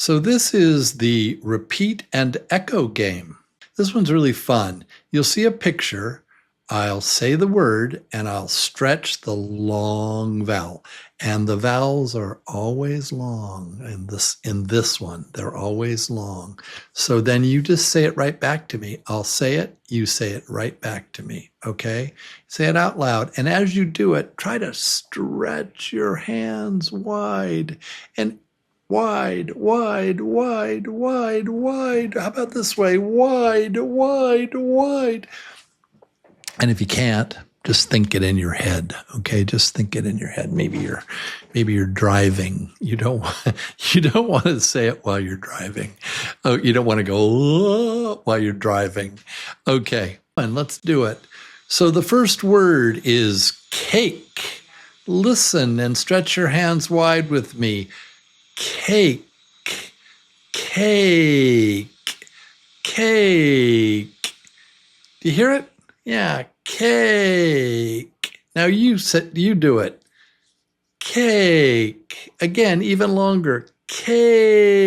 So this is the repeat and echo game. This one's really fun. You'll see a picture. I'll say the word and I'll stretch the long vowel. And the vowels are always long in this one. They're always long. So then you just say it right back to me. I'll say it, you say it right back to me. Okay? Say it out loud. And as you do it, try to stretch your hands wide and wide, wide, wide, wide, wide. How about this way? Wide, wide, wide. And if you can't, just think it in your head. Okay, just think it in your head. Maybe you're driving. You don't want to say it while you're driving. Oh, you don't want to go while you're driving. Okay, and let's do it. So the first word is cake. Listen and stretch your hands wide with me. Cake, cake, cake. Do you hear it? Yeah, cake. Now you do it. Cake. Again, even longer. Cake.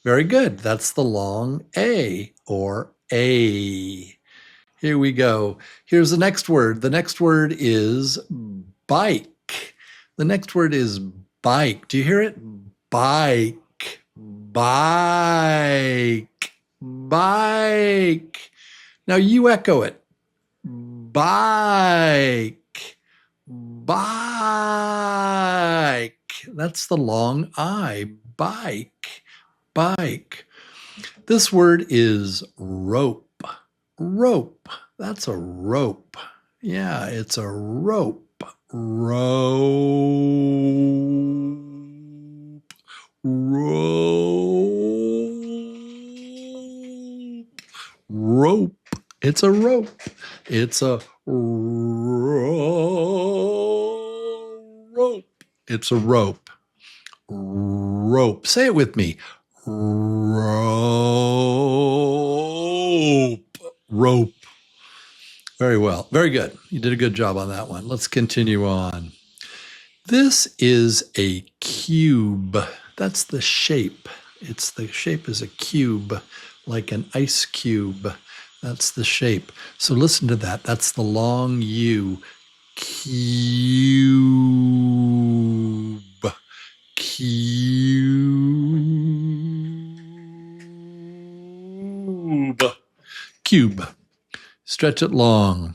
Very good. That's the long A or A. Here we go. Here's the next word. The next word is bike. The next word is bike. Do you hear it? Bike. Bike. Bike. Now you echo it. Bike. Bike. That's the long I. Bike. Bike. This word is rope. Rope. That's a rope. Yeah, it's a rope. Rope. Rope. Rope. It's a rope. It's a rope. It's a rope. Rope. Say it with me. Rope. Rope. Very well. Very good. You did a good job on that one. Let's continue on. This is a cube. That's the shape. The shape is a cube, like an ice cube. That's the shape. So listen to that. That's the long U. Cube. Cube. Cube. Stretch it long.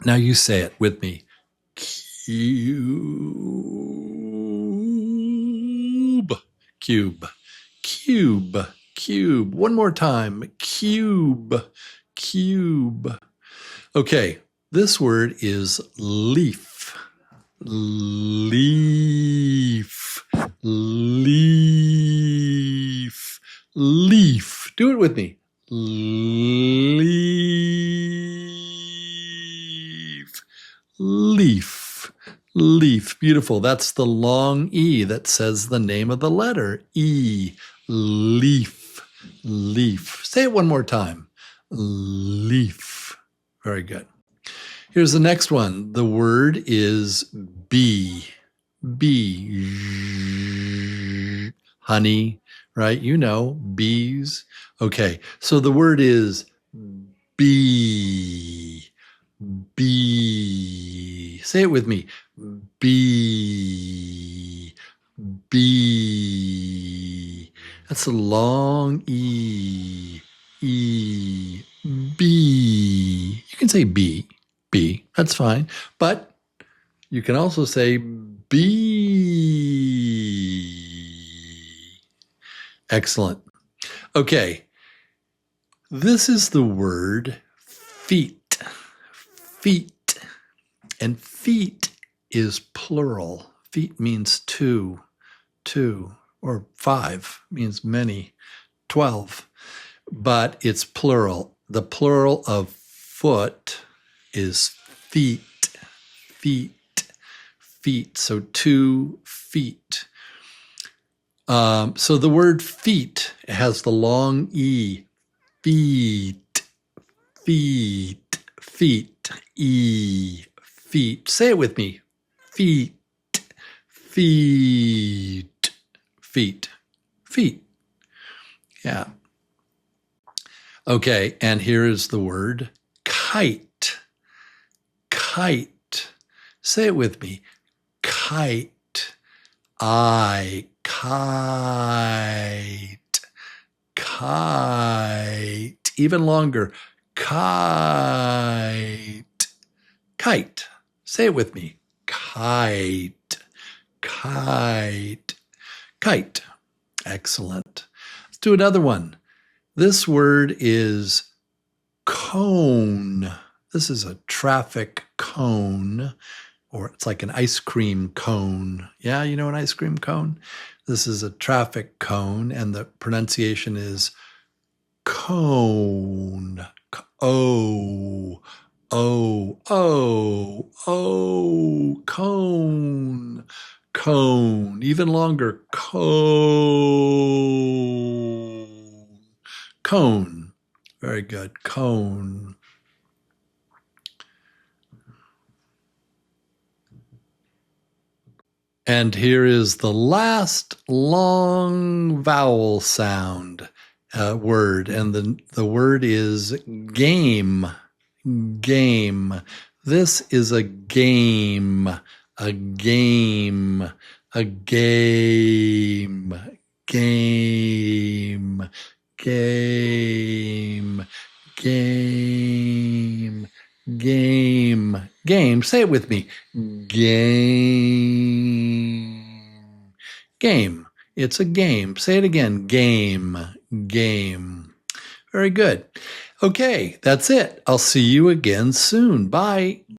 Now you say it with me. Cube. Cube. Cube. Cube. One more time. Cube. Cube. Okay, this word is leaf. Leaf. Leaf. Leaf. Do it with me. Leaf. Leaf. Leaf. Beautiful. That's the long E that says the name of the letter. E. Leaf. Leaf. Say it one more time. Leaf. Very good. Here's the next one. The word is bee. Bee. Honey, right? You know, bees. Okay, so the word is bee. Bee. Say it with me. Bee. Bee. That's a long E. E. Bee. You can say B. B. That's fine. But you can also say bee. Excellent. Okay. This is the word feet. Feet. And feet is plural. Feet means two. Or 5 means many. 12. But it's plural. The plural of foot is feet. Feet. Feet. So 2 feet. So the word feet has the long E. Feet. Feet. Feet. E. Feet. Say it with me. Feet. Feet. feet. Feet. Yeah. Okay, and here is the word kite. Kite. Say it with me. Kite. Kite. Kite. Even longer. Kite. Kite. Say it with me. Kite. Kite. Kite. Excellent. Let's do another one. This word is cone. This is a traffic cone, or it's like an ice cream cone. Yeah, you know an ice cream cone? This is a traffic cone, and the pronunciation is cone. O, cone. Cone. Even longer, cone. Cone. Very good. Cone. And here is the last long vowel sound word, and the word is game. Game. This is a game. A game. A game. Game. Game. Game. Game. Game. Say it with me. Game. Game. It's a game. Say it again. Game. Game. Very good. Okay, that's it. I'll see you again soon. Bye.